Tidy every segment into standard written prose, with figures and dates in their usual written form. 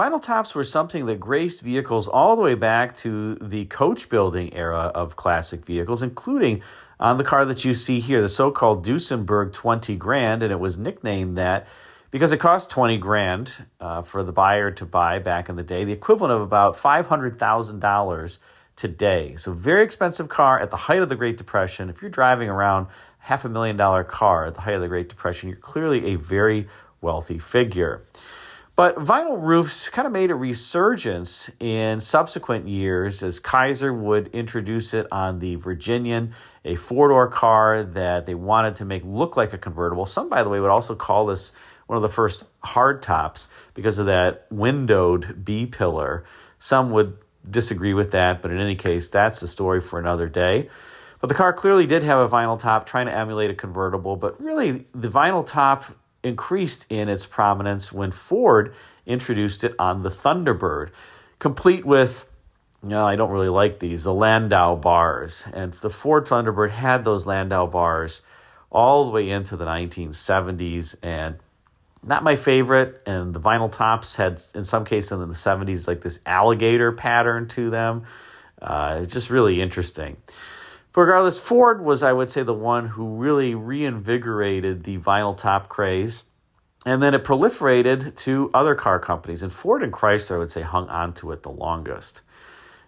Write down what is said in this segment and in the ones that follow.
Vinyl tops were something that graced vehicles all the way back to the coach building era of classic vehicles, including on the car that you see here, the so-called Duesenberg 20 grand, and it was nicknamed that because it cost 20 grand for the buyer to buy back in the day, the equivalent of about $500,000 today. So very expensive car at the height of the Great Depression. If you're driving around $500,000 car at the height of the Great Depression, you're clearly a very wealthy figure. But vinyl roofs kind of made a resurgence in subsequent years as Chrysler would introduce it on the Virginian, a four-door car that they wanted to make look like a convertible. Some, by the way, would also call this one of the first hard tops because of that windowed B-pillar. Some would disagree with that, but in any case, that's a story for another day. But the car clearly did have a vinyl top trying to emulate a convertible, but really the vinyl top increased in its prominence when Ford introduced it on the Thunderbird, complete with, I don't really like these, the Landau bars. And the Ford Thunderbird had those Landau bars all the way into the 1970s, and not my favorite. And the vinyl tops had, in some cases in the 70s, like this alligator pattern to them. Just really interesting. But regardless, Ford was, I would say, the one who really reinvigorated the vinyl top craze. And then it proliferated to other car companies. And Ford and Chrysler, I would say, hung on to it the longest.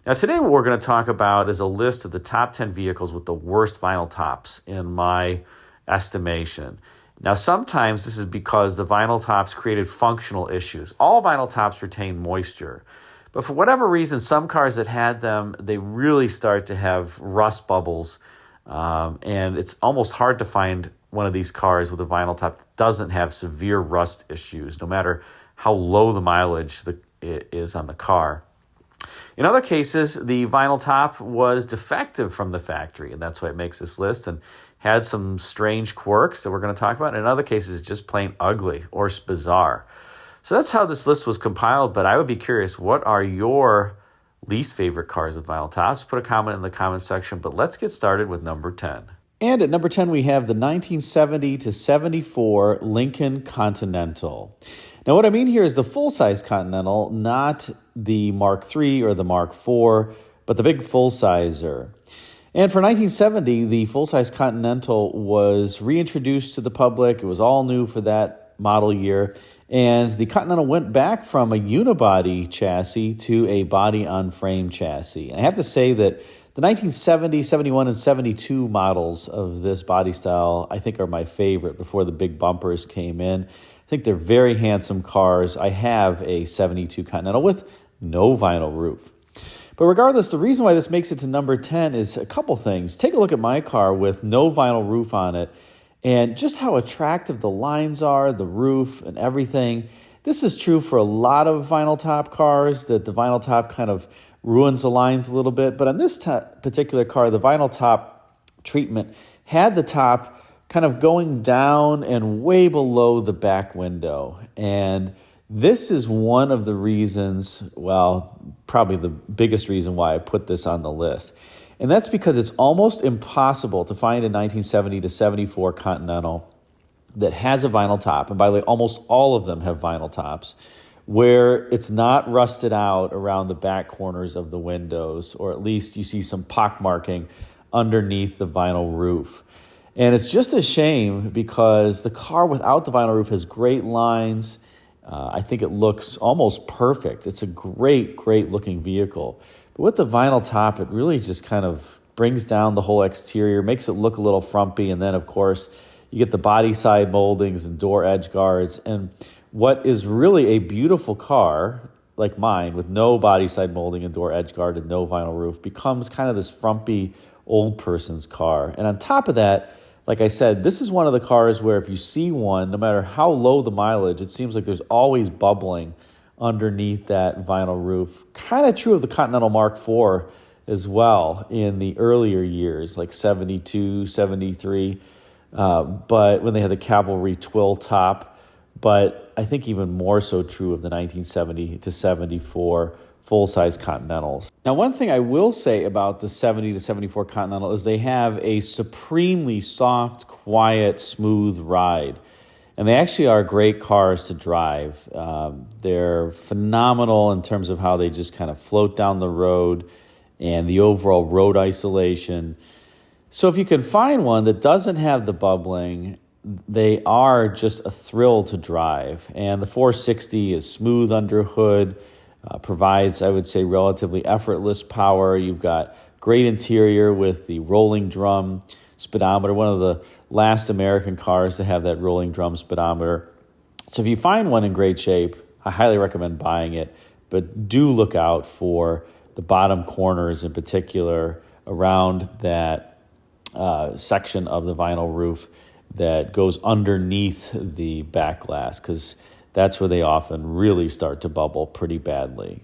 Now, today what we're going to talk about is a list of the top 10 vehicles with the worst vinyl tops in my estimation. Now, sometimes this is because the vinyl tops created functional issues. All vinyl tops retain moisture. But for whatever reason, some cars that had them, they really start to have rust bubbles. And it's almost hard to find one of these cars with a vinyl top that doesn't have severe rust issues, no matter how low the mileage is on the car. In other cases, the vinyl top was defective from the factory, and that's why it makes this list, and had some strange quirks that we're going to talk about. In other cases, it's just plain ugly or bizarre. So that's how this list was compiled, but I would be curious, what are your least favorite cars with vinyl tops? Put a comment in the comment section, but let's get started with number 10. And at number 10, we have the 1970 to 74 Lincoln Continental. Now, what I mean here is the full-size Continental, not the Mark III or the Mark IV, but the big full-sizer. And for 1970, the full-size Continental was reintroduced to the public. It was all new for that model year. And the Continental went back from a unibody chassis to a body-on-frame chassis. And I have to say that the 1970, 71, and 72 models of this body style, I think, are my favorite before the big bumpers came in. I think they're very handsome cars. I have a 72 Continental with no vinyl roof. But regardless, the reason why this makes it to number 10 is a couple things. Take a look at my car with no vinyl roof on it and just how attractive the lines are, the roof, and everything. This is true for a lot of vinyl top cars, that the vinyl top kind of ruins the lines a little bit. But on this particular car, the vinyl top treatment had the top kind of going down and way below the back window. And this is one of the reasons, well, probably the biggest reason why I put this on the list. And that's because it's almost impossible to find a 1970 to 74 Continental that has a vinyl top. And by the way, almost all of them have vinyl tops, where it's not rusted out around the back corners of the windows, or at least you see some pockmarking underneath the vinyl roof. And it's just a shame because the car without the vinyl roof has great lines. I think it looks almost perfect. It's a great, great looking vehicle. But with the vinyl top, it really just kind of brings down the whole exterior, makes it look a little frumpy. And then, of course, you get the body side moldings and door edge guards. And what is really a beautiful car, like mine, with no body side molding and door edge guard and no vinyl roof, becomes kind of this frumpy old person's car. And on top of that, like I said, this is one of the cars where if you see one, no matter how low the mileage, it seems like there's always bubbling underneath that vinyl roof. Kind of true of the Continental Mark IV as well in the earlier years, like 72, 73, but when they had the cavalry twill top. But I think even more so true of the 1970 to 74 full-size Continentals. Now, one thing I will say about the 70 to 74 Continental is they have a supremely soft, quiet, smooth ride. And they actually are great cars to drive. They're phenomenal in terms of how they just kind of float down the road and the overall road isolation. So if you can find one that doesn't have the bubbling, they are just a thrill to drive. And the 460 is smooth under hood, provides, I would say, relatively effortless power. You've got great interior with the rolling drum speedometer, one of the last American cars to have that rolling drum speedometer. So if you find one in great shape, I highly recommend buying it, but do look out for the bottom corners in particular around that section of the vinyl roof that goes underneath the back glass, because that's where they often really start to bubble pretty badly.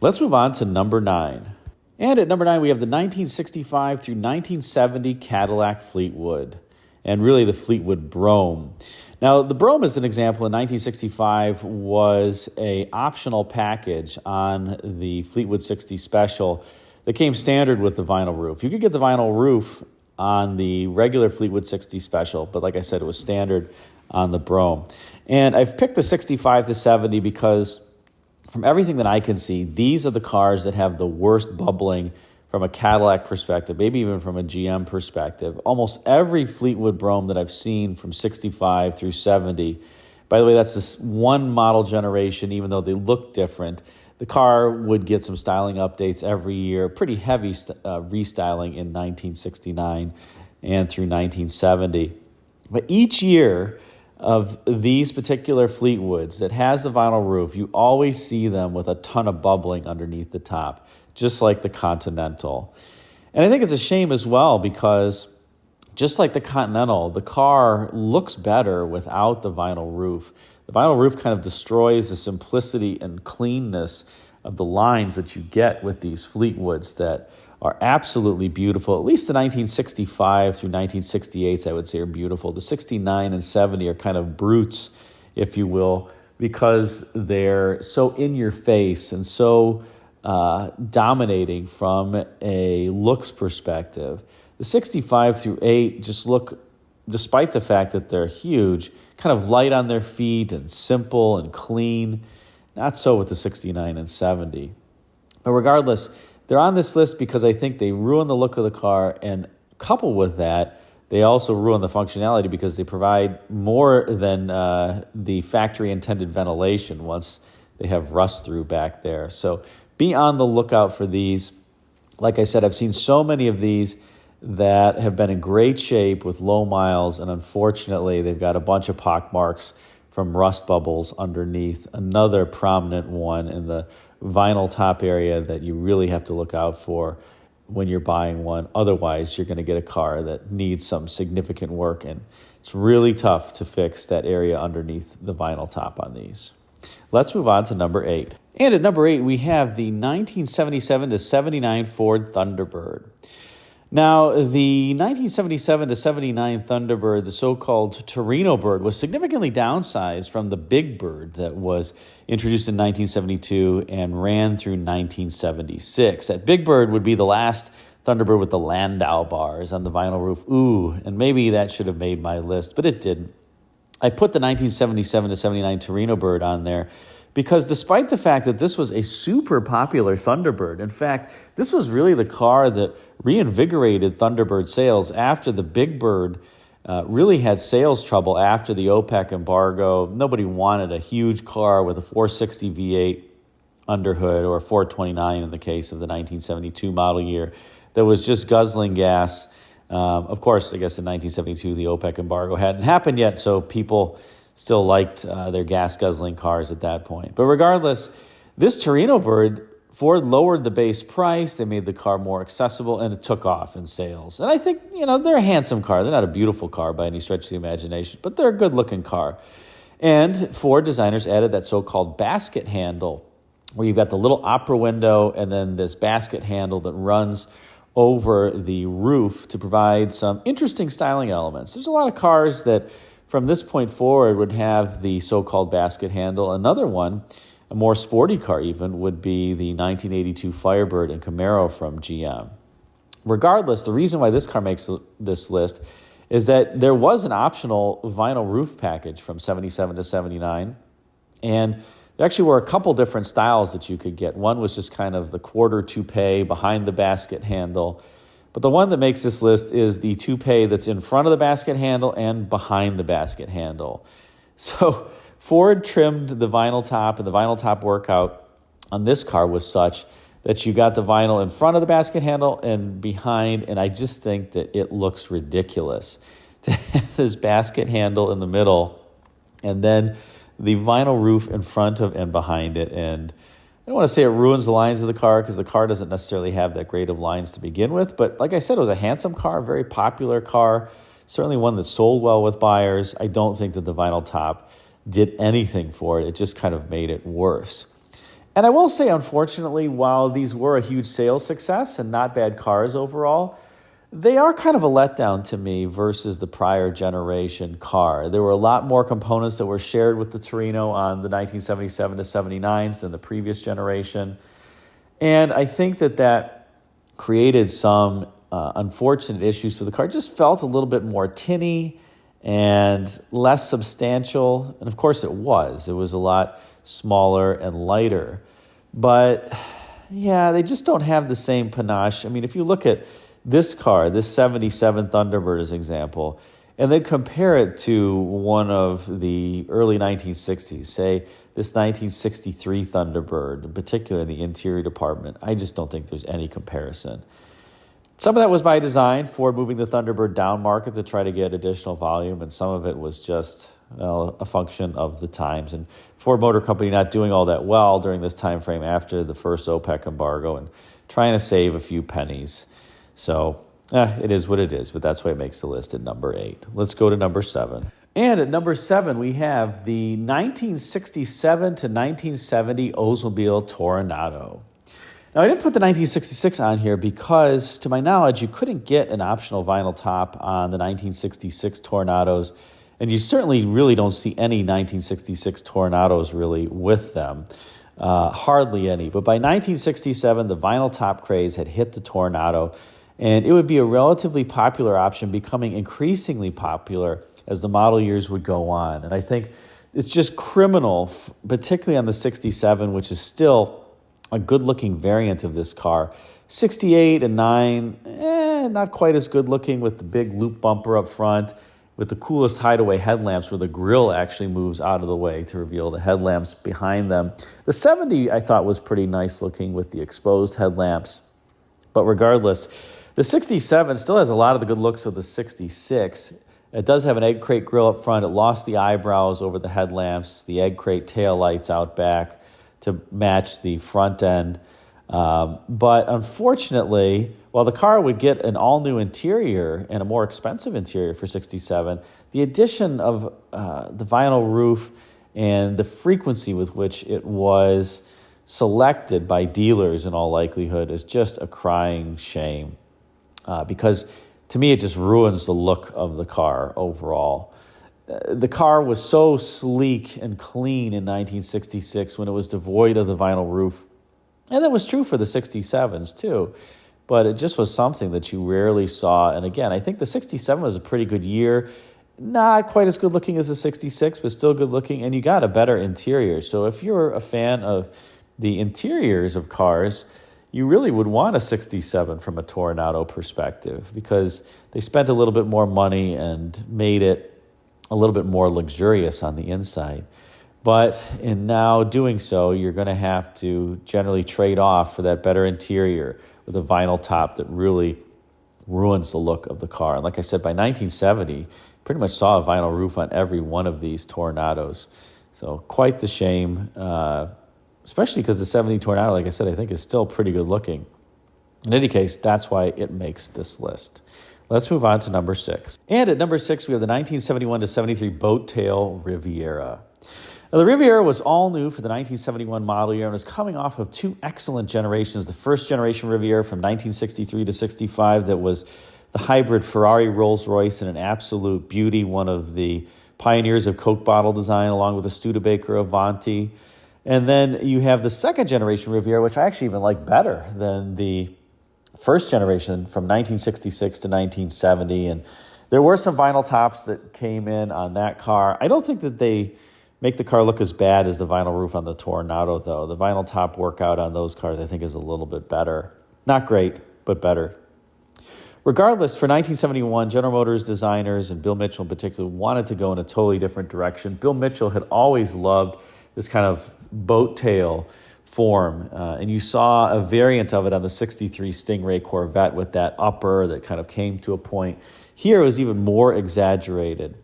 Let's move on to number 9. And at number 9, we have the 1965 through 1970 Cadillac Fleetwood, and really the Fleetwood Brougham. Now, the Brougham, as an example, in 1965 was a optional package on the Fleetwood 60 Special that came standard with the vinyl roof. You could get the vinyl roof on the regular Fleetwood 60 Special, but like I said, it was standard on the Brougham. And I've picked the 65 to 70 because from everything that I can see, these are the cars that have the worst bubbling from a Cadillac perspective, maybe even from a GM perspective. Almost every Fleetwood Brougham that I've seen from 65 through 70, by the way, that's this one model generation, even though they look different. The car would get some styling updates every year, pretty heavy restyling in 1969 and through 1970. But each year of these particular Fleetwoods that has the vinyl roof, you always see them with a ton of bubbling underneath the top, just like the Continental. And I think it's a shame as well because just like the Continental, the car looks better without the vinyl roof. The vinyl roof kind of destroys the simplicity and cleanness of the lines that you get with these Fleetwoods that are absolutely beautiful. At least the 1965 through 1968s, I would say, are beautiful. The 69 and 70 are kind of brutes, if you will, because they're so in your face and so dominating from a looks perspective. The 65 through 8 just look, despite the fact that they're huge, kind of light on their feet and simple and clean. Not so with the 69 and 70. But regardless, they're on this list because I think they ruin the look of the car, and coupled with that, they also ruin the functionality because they provide more than the factory-intended ventilation once they have rust through back there. So be on the lookout for these. Like I said, I've seen so many of these that have been in great shape with low miles, and unfortunately, they've got a bunch of pock marks from rust bubbles underneath. Another prominent one in the vinyl top area that you really have to look out for when you're buying one. Otherwise, you're going to get a car that needs some significant work, and it's really tough to fix that area underneath the vinyl top on these. Let's move on to number 8. And at number 8, we have the 1977 to 79 Ford Thunderbird. Now, the 1977 to 79 Thunderbird, the so-called Torino Bird, was significantly downsized from the Big Bird that was introduced in 1972 and ran through 1976. That Big Bird would be the last Thunderbird with the Landau bars on the vinyl roof. Ooh, and maybe that should have made my list, but it didn't. I put the 1977 to 79 Torino Bird on there because despite the fact that this was a super popular Thunderbird, in fact, this was really the car that reinvigorated Thunderbird sales after the Big Bird really had sales trouble after the OPEC embargo. Nobody wanted a huge car with a 460 V8 underhood or a 429 in the case of the 1972 model year that was just guzzling gas. Of course, I guess in 1972, the OPEC embargo hadn't happened yet, so people still liked their gas-guzzling cars at that point. But regardless, this Torino Bird, Ford lowered the base price, they made the car more accessible, and it took off in sales. And I think, they're a handsome car. They're not a beautiful car by any stretch of the imagination, but they're a good-looking car. And Ford designers added that so-called basket handle, where you've got the little opera window and then this basket handle that runs over the roof to provide some interesting styling elements. There's a lot of cars that from this point forward would have the so-called basket handle. Another one, a more sporty car even, would be the 1982 Firebird and Camaro from GM. Regardless, the reason why this car makes this list is that there was an optional vinyl roof package from 77 to 79. And there actually were a couple different styles that you could get. One was just kind of the quarter toupee behind the basket handle. But the one that makes this list is the toupee that's in front of the basket handle and behind the basket handle. So Ford trimmed the vinyl top, and the vinyl top workout on this car was such that you got the vinyl in front of the basket handle and behind, and I just think that it looks ridiculous to have this basket handle in the middle and then the vinyl roof in front of and behind it. And I don't want to say it ruins the lines of the car because the car doesn't necessarily have that great of lines to begin with, but like I said, it was a handsome car, a very popular car, certainly one that sold well with buyers. I don't think that the vinyl top did anything for it. It just kind of made it worse. And I will say, unfortunately, while these were a huge sales success and not bad cars overall, they are kind of a letdown to me versus the prior generation car. There were a lot more components that were shared with the Torino on the 1977 to 79s than the previous generation. And I think that created some unfortunate issues for the car. It just felt a little bit more tinny and less substantial. And of course it was. It was a lot smaller and lighter. But yeah, they just don't have the same panache. I mean, if you look at this car, this 77 Thunderbird as an example, and then compare it to one of the early 1960s, say this 1963 Thunderbird, in particular in the interior department, I just don't think there's any comparison. Some of that was by design, Ford moving the Thunderbird down market to try to get additional volume, and some of it was just a function of the times. And Ford Motor Company not doing all that well during this time frame after the first OPEC embargo and trying to save a few pennies. So it is what it is, but that's why it makes the list at number 8. Let's go to number 7. And at number 7, we have the 1967 to 1970 Oldsmobile Toronado. Now, I didn't put the 1966 on here because, to my knowledge, you couldn't get an optional vinyl top on the 1966 Toronados, and you certainly really don't see any 1966 Toronados really with them. Hardly any. But by 1967, the vinyl top craze had hit the Toronado, and it would be a relatively popular option, becoming increasingly popular as the model years would go on. And I think it's just criminal, particularly on the 67, which is still a good-looking variant of this car. 68 and 9, not quite as good-looking with the big loop bumper up front, with the coolest hideaway headlamps where the grille actually moves out of the way to reveal the headlamps behind them. The 70 I thought was pretty nice-looking with the exposed headlamps. But regardless, the 67 still has a lot of the good looks of the 66. It does have an egg crate grille up front. It lost the eyebrows over the headlamps, the egg crate tail lights out back to match the front end. But unfortunately, while the car would get an all-new interior and a more expensive interior for 67, the addition of the vinyl roof and the frequency with which it was selected by dealers in all likelihood is just a crying shame. Because to me, it just ruins the look of the car overall. The car was so sleek and clean in 1966 when it was devoid of the vinyl roof. And that was true for the 67s too. But it just was something that you rarely saw. And again, I think the 67 was a pretty good year. Not quite as good looking as the 66, but still good looking. And you got a better interior. So if you're a fan of the interiors of cars, you really would want a 67 from a Toronado perspective because they spent a little bit more money and made it a little bit more luxurious on the inside. But in now doing so, you're going to have to generally trade off for that better interior with a vinyl top that really ruins the look of the car. And like I said, by 1970, pretty much saw a vinyl roof on every one of these Toronados. So quite the shame, especially because the 70 Toronado, like I said, I think is still pretty good looking. In any case, that's why it makes this list. Let's move on to number 6. And at number 6, we have the 1971 to 73 Boat Tail Riviera. Now, the Riviera was all new for the 1971 model year and was coming off of 2 excellent generations. The first generation Riviera from 1963 to 65 that was the hybrid Ferrari Rolls-Royce and an absolute beauty, one of the pioneers of Coke bottle design along with the Studebaker Avanti. And then you have the second generation Riviera, which I actually even like better than the first generation from 1966 to 1970. And There were some vinyl tops that came in on that car. I don't think that they make the car look as bad as the vinyl roof on the Tornado, though. The vinyl top workout on those cars, I think, is a little bit better. Not great, but better. Regardless, for 1971, General Motors designers, and Bill Mitchell in particular, wanted to go in a totally different direction. Bill Mitchell had always loved this kind of boat tail form, and you saw a variant of it on the 63 Stingray Corvette with that upper that kind of came to a point. Here it was even more exaggerated.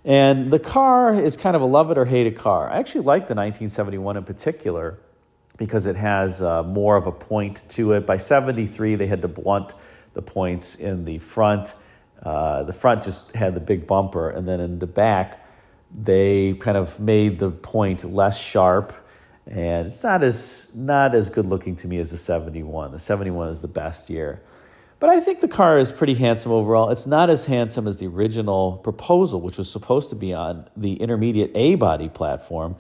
And the car is kind of a love it or hate it car. I actually like the 1971 in particular because it has more of a point to it. By 73, they had to blunt the points in the front. The front just had the big bumper, and then in the back, they kind of made the point less sharp, and it's not as good looking to me as the 71. The 71 is the best year. But I think the car is pretty handsome overall. It's not as handsome as the original proposal, which was supposed to be on the intermediate A-body platform.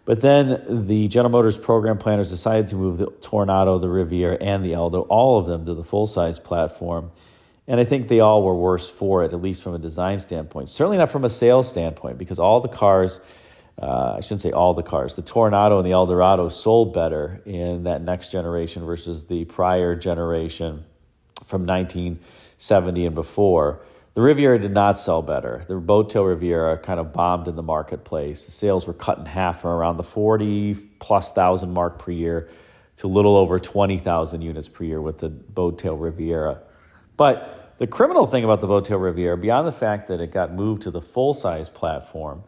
But then the General Motors program planners decided to move the Tornado, the Riviera, and the Eldo, all of them, to the full-size platform. And I think they all were worse for it, at least from a design standpoint. Certainly not from a sales standpoint, because all the cars, I shouldn't say all the cars, the Tornado and the Eldorado sold better in that next generation versus the prior generation from 1970 and before. The Riviera did not sell better. The boat tail Riviera kind of bombed in the marketplace. The sales were cut in half from around the 40+ thousand mark per year to a little over 20,000 units per year with the boat tail Riviera. But the criminal thing about the boat tail Riviera, beyond the fact that it got moved to the full-size platform,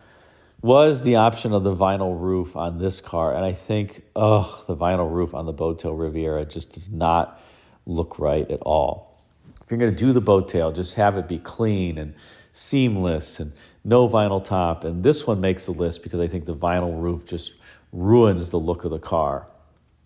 was the option of the vinyl roof on this car. And I think, the vinyl roof on the boat tail Riviera just does not look right at all. If you're going to do the boat tail, just have it be clean and seamless and no vinyl top. And this one makes the list because I think the vinyl roof just ruins the look of the car.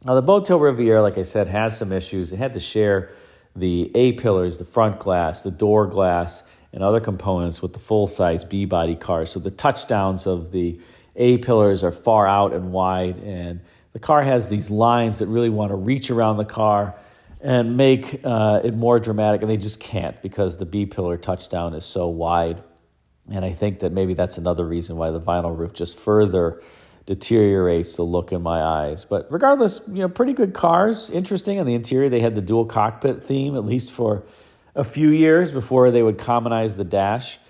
Now, the boat tail Riviera, like I said, has some issues. It had to share the A-pillars, the front glass, the door glass, and other components with the full-size B-body car. So the touchdowns of the A-pillars are far out and wide, and the car has these lines that really want to reach around the car and make it more dramatic, and they just can't because the B-pillar touchdown is so wide. And I think that maybe that's another reason why the vinyl roof just further deteriorates the look in my eyes. But regardless, pretty good cars. Interesting, on the interior, they had the dual cockpit theme, at least for a few years before they would commonize the dash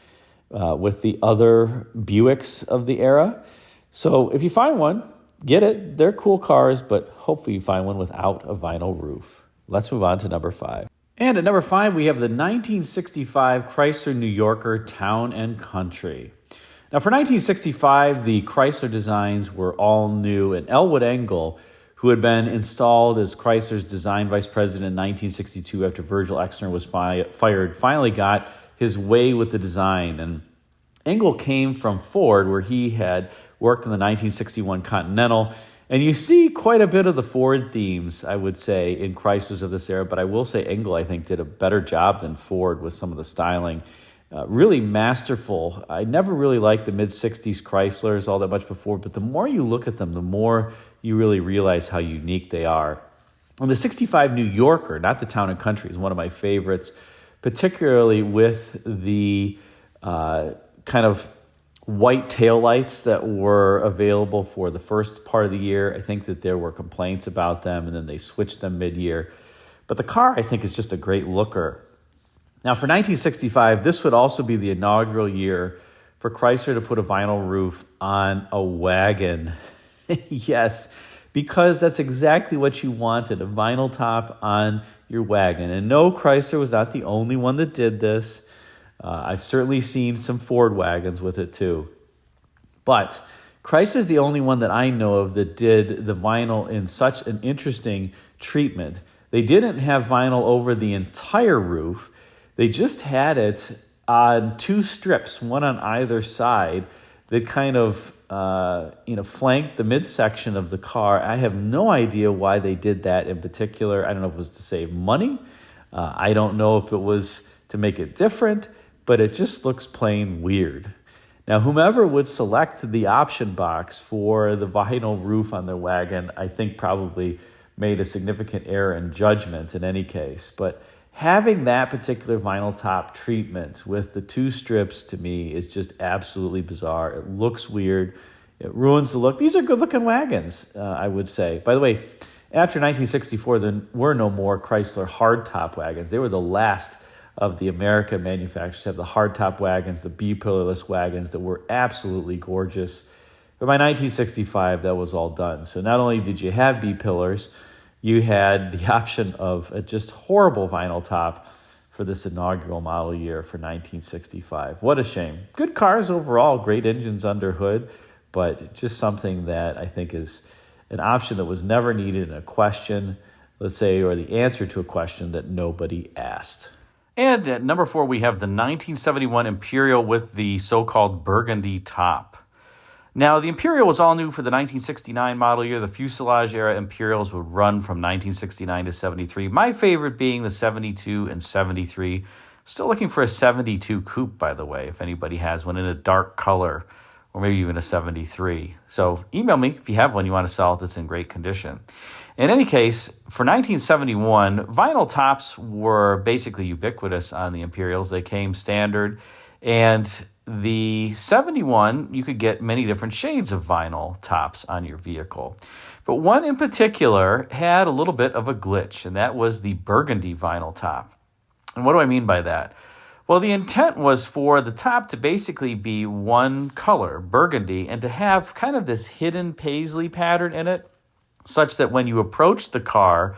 with the other Buicks of the era. So if you find one, get it. They're cool cars, but hopefully you find one without a vinyl roof. Let's move on to number 5. And at number 5, we have the 1965 Chrysler New Yorker Town and Country. Now, for 1965, the Chrysler designs were all new, and Elwood Engel, who had been installed as Chrysler's design vice president in 1962 after Virgil Exner was fired, finally got his way with the design. And Engel came from Ford, where he had worked in the 1961 Continental. And you see quite a bit of the Ford themes, I would say, in Chryslers of this era. But I will say Engel, I think, did a better job than Ford with some of the styling. Really masterful. I never really liked the mid-60s Chryslers all that much before, but the more you look at them, the more you really realize how unique they are. And the 65 New Yorker, not the Town and Country, is one of my favorites, particularly with the kind of white taillights that were available for the first part of the year. I think that there were complaints about them, and then they switched them mid-year. But the car, I think, is just a great looker. Now, for 1965, this would also be the inaugural year for Chrysler to put a vinyl roof on a wagon. Yes, because that's exactly what you wanted, a vinyl top on your wagon. And no, Chrysler was not the only one that did this. I've certainly seen some Ford wagons with it too. But Chrysler's the only one that I know of that did the vinyl in such an interesting treatment. They didn't have vinyl over the entire roof. They just had it on 2 strips, one on either side, that kind of flanked the midsection of the car. I have no idea why they did that in particular. I don't know if it was to save money. I don't know if it was to make it different, but it just looks plain weird. Now, whomever would select the option box for the vinyl roof on their wagon, I think probably made a significant error in judgment in any case. But having that particular vinyl top treatment with the two strips to me is just absolutely bizarre. It looks weird. It ruins the look. These are good-looking wagons, I would say. By the way, after 1964, there were no more Chrysler hardtop wagons. They were the last of the American manufacturers to have the hardtop wagons, the B-pillarless wagons that were absolutely gorgeous. But by 1965, that was all done. So not only did you have B-pillars, you had the option of a just horrible vinyl top for this inaugural model year for 1965. What a shame. Good cars overall, great engines under hood, but just something that I think is an option that was never needed in a question, let's say, or the answer to a question that nobody asked. And at number 4, we have the 1971 Imperial with the so-called burgundy top. Now, the Imperial was all new for the 1969 model year. The fuselage era Imperials would run from 1969 to 73. My favorite being the 72 and 73. Still looking for a 72 coupe, by the way, if anybody has one in a dark color, or maybe even a 73. So email me if you have one you want to sell that's in great condition. In any case, for 1971, vinyl tops were basically ubiquitous on the Imperials. They came standard, and the 71, you could get many different shades of vinyl tops on your vehicle. But one in particular had a little bit of a glitch, and that was the burgundy vinyl top. And what do I mean by that? Well, the intent was for the top to basically be one color, burgundy, and to have kind of this hidden paisley pattern in it, such that when you approached the car,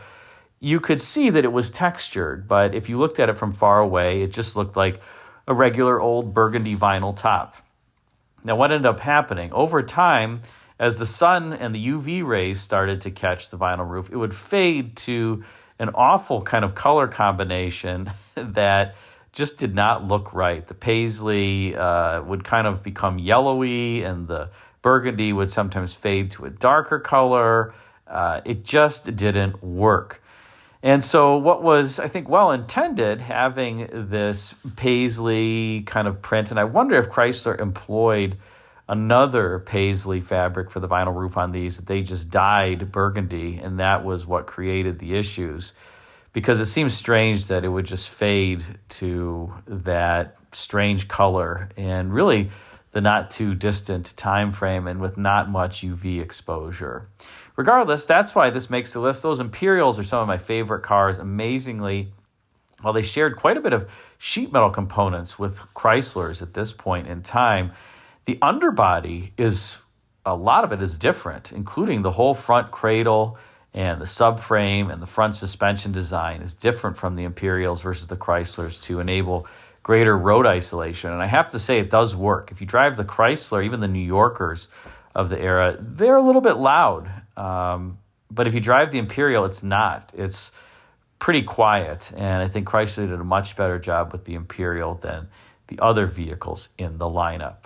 you could see that it was textured. But if you looked at it from far away, it just looked like a regular old burgundy vinyl top. Now, what ended up happening? Over time, as the sun and the UV rays started to catch the vinyl roof, it would fade to an awful kind of color combination that just did not look right. The paisley would kind of become yellowy, and the burgundy would sometimes fade to a darker color. It just didn't work. And so what was, I think, well-intended, having this paisley kind of print, and I wonder if Chrysler employed another paisley fabric for the vinyl roof on these, that they just dyed burgundy, and that was what created the issues. Because it seems strange that it would just fade to that strange color and really the not too distant time frame and with not much UV exposure. Regardless, that's why this makes the list. Those Imperials are some of my favorite cars. Amazingly, while they shared quite a bit of sheet metal components with Chryslers at this point in time, the underbody is, a lot of it is different, including the whole front cradle and the subframe and the front suspension design is different from the Imperials versus the Chryslers to enable greater road isolation. And I have to say, it does work. If you drive the Chrysler, even the New Yorkers of the era, they're a little bit loud. But if you drive the Imperial, it's not. It's pretty quiet. And I think Chrysler did a much better job with the Imperial than the other vehicles in the lineup.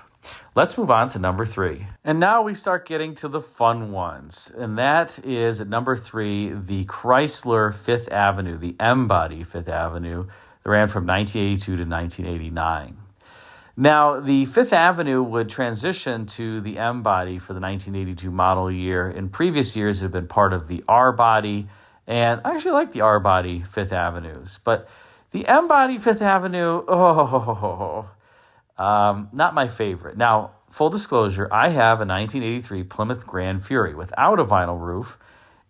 Let's move on to number 3. And now we start getting to the fun ones. And that is, at number 3, the Chrysler Fifth Avenue, the M-body Fifth Avenue, that ran from 1982 to 1989. Now, the Fifth Avenue would transition to the M-body for the 1982 model year. In previous years, it had been part of the R-body, and I actually like the R-body Fifth Avenues. But the M-body Fifth Avenue, not my favorite. Now, full disclosure, I have a 1983 Plymouth Grand Fury without a vinyl roof,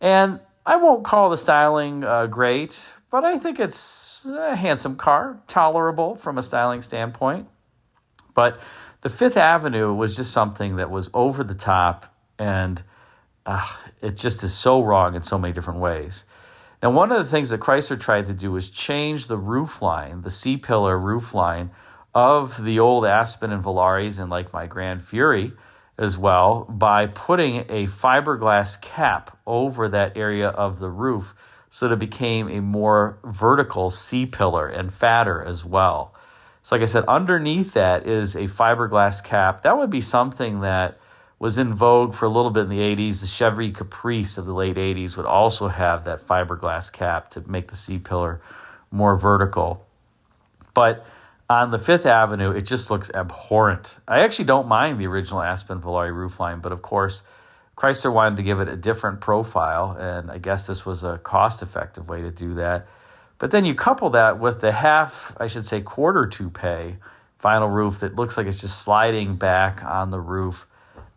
and I won't call the styling great, but I think it's a handsome car, tolerable from a styling standpoint. But the Fifth Avenue was just something that was over the top, and it just is so wrong in so many different ways. Now, one of the things that Chrysler tried to do was change the roof line, the C-pillar roof line of the old Aspen and Velaris, and like my Grand Fury as well, by putting a fiberglass cap over that area of the roof so that it became a more vertical C-pillar and fatter as well. So like I said, underneath that is a fiberglass cap. That would be something that was in vogue for a little bit in the 80s. The Chevy Caprice of the late 80s would also have that fiberglass cap to make the C-pillar more vertical. But on the Fifth Avenue, it just looks abhorrent. I actually don't mind the original Aspen Volare roofline, but of course, Chrysler wanted to give it a different profile, and I guess this was a cost-effective way to do that. But then you couple that with the quarter toupe vinyl roof that looks like it's just sliding back on the roof.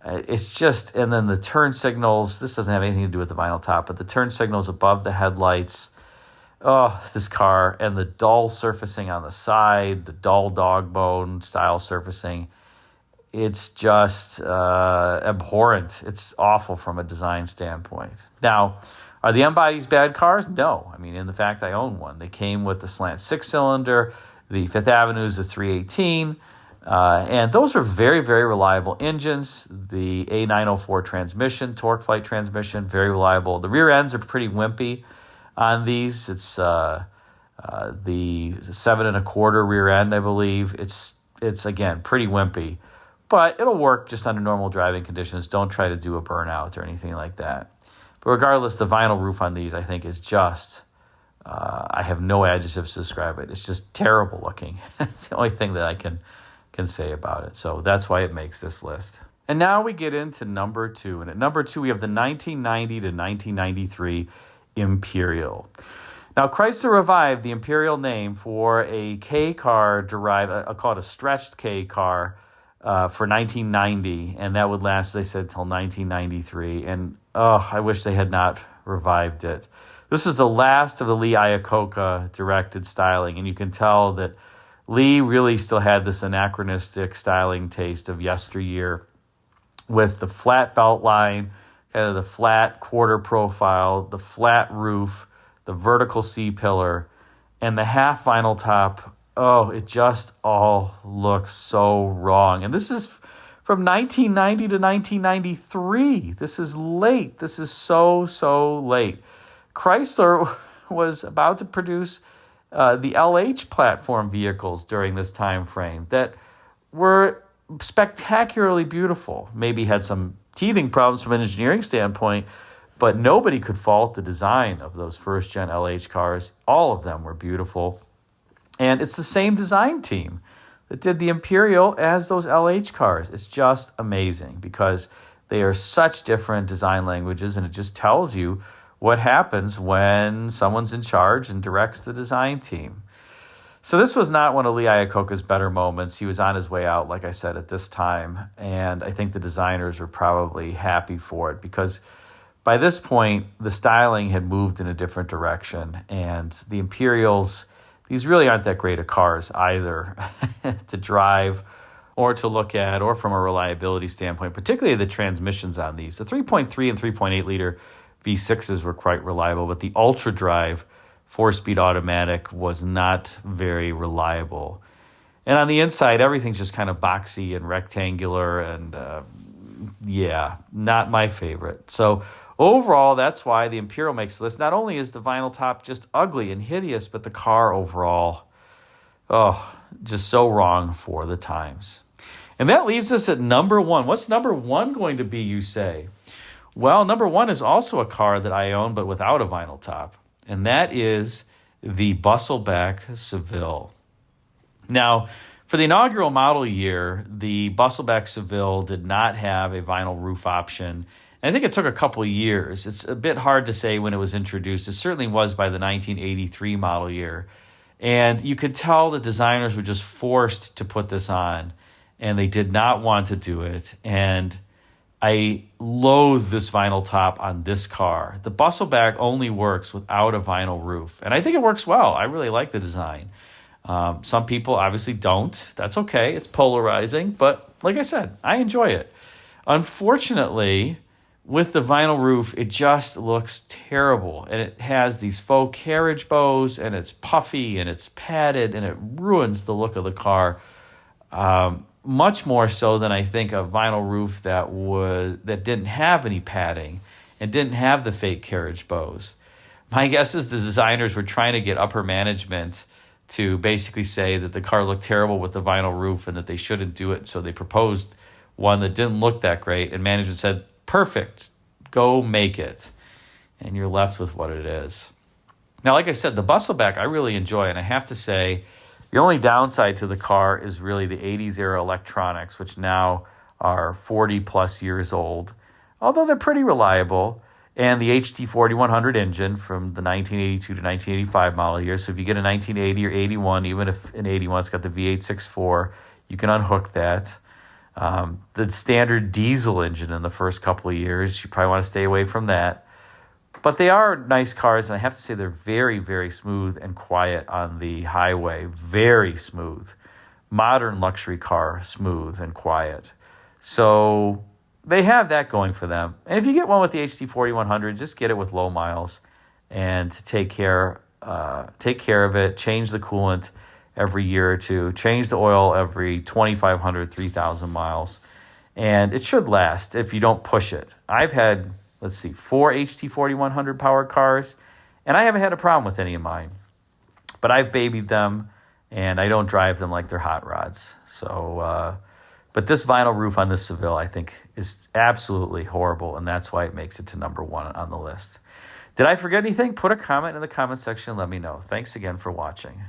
It's just, and then the turn signals, this doesn't have anything to do with the vinyl top, but the turn signals above the headlights, this car, and the dull surfacing on the side, the dull dog bone style surfacing, it's just abhorrent. It's awful from a design standpoint. Now, are the M-bodies bad cars? No. I mean, in fact, I own one. They came with the slant six-cylinder, the Fifth Avenue's the 318, and those are very, very reliable engines. The A904 transmission, torque flight transmission, very reliable. The rear ends are pretty wimpy on these. It's the 7 1/4 rear end, I believe. It's again pretty wimpy, but it'll work just under normal driving conditions. Don't try to do a burnout or anything like that. But regardless, the vinyl roof on these, I think, is just, I have no adjectives to describe it. It's just terrible looking. It's the only thing that I can say about it. So that's why it makes this list. And now we get into number 2. And at number 2, we have the 1990 to 1993 Imperial. Now, Chrysler revived the Imperial name for a K car derived, I'll call it a stretched K car, for 1990, and that would last, they said, till 1993. And I wish they had not revived it. This is the last of the Lee Iacocca directed styling, and you can tell that Lee really still had this anachronistic styling taste of yesteryear, with the flat belt line, kind of the flat quarter profile, the flat roof, the vertical C-pillar, and the half vinyl top. Oh, it just all looks so wrong. And this is from 1990 to 1993. This is late. This is so late. Chrysler was about to produce the LH platform vehicles during this time frame that were spectacularly beautiful. Maybe had some teething problems from an engineering standpoint, but nobody could fault the design of those first-gen LH cars. All of them were beautiful. And it's the same design team that did the Imperial as those LH cars. It's just amazing because they are such different design languages, and it just tells you what happens when someone's in charge and directs the design team. So this was not one of Lee Iacocca's better moments. He was on his way out, like I said, at this time, and I think the designers were probably happy for it because by this point, the styling had moved in a different direction, and the Imperials, these really aren't that great of cars either to drive or to look at or from a reliability standpoint, particularly the transmissions on these. The 3.3 and 3.8 liter V6s were quite reliable, but the Ultra Drive 4-speed automatic was not very reliable. And on the inside, everything's just kind of boxy and rectangular and, not my favorite. So overall, that's why the Imperial makes the list. Not only is the vinyl top just ugly and hideous, but the car overall, just so wrong for the times. And that leaves us at number 1. What's number 1 going to be, you say? Well, number 1 is also a car that I own, but without a vinyl top. And that is the Busselback Seville. Now, for the inaugural model year, the Busselback Seville did not have a vinyl roof option. And I think it took a couple of years. It's a bit hard to say when it was introduced. It certainly was by the 1983 model year. And you could tell the designers were just forced to put this on, and they did not want to do it. And I loathe this vinyl top on this car. The Busselback only works without a vinyl roof, and I think it works well. I really like the design. Some people obviously don't. That's okay. It's polarizing, but like I said, I enjoy it. Unfortunately, with the vinyl roof, it just looks terrible, and it has these faux carriage bows, and it's puffy, and it's padded, and it ruins the look of the car. Much more so than I think a vinyl roof that didn't have any padding and didn't have the fake carriage bows. My guess is the designers were trying to get upper management to basically say that the car looked terrible with the vinyl roof and that they shouldn't do it. So they proposed one that didn't look that great, and management said, perfect, go make it. And you're left with what it is. Now, like I said, the Busselback I really enjoy, and I have to say, the only downside to the car is really the 80s era electronics, which now are 40 plus years old. Although they're pretty reliable, and the HT4100 engine from the 1982 to 1985 model year. So if you get a 1980 or 81, even if in 81 it's got the V864, you can unhook that. The standard diesel engine in the first couple of years, you probably want to stay away from that. But they are nice cars, and I have to say they're very, very smooth and quiet on the highway. Very smooth. Modern luxury car, smooth and quiet. So they have that going for them. And if you get one with the HT4100, just get it with low miles and take care of it. Change the coolant every year or two. Change the oil every 2,500, 3,000 miles. And it should last if you don't push it. I've had, 4 HT4100 powered cars, and I haven't had a problem with any of mine. But I've babied them, and I don't drive them like they're hot rods. So, but this vinyl roof on this Seville, I think, is absolutely horrible, and that's why it makes it to number 1 on the list. Did I forget anything? Put a comment in the comment section and let me know. Thanks again for watching.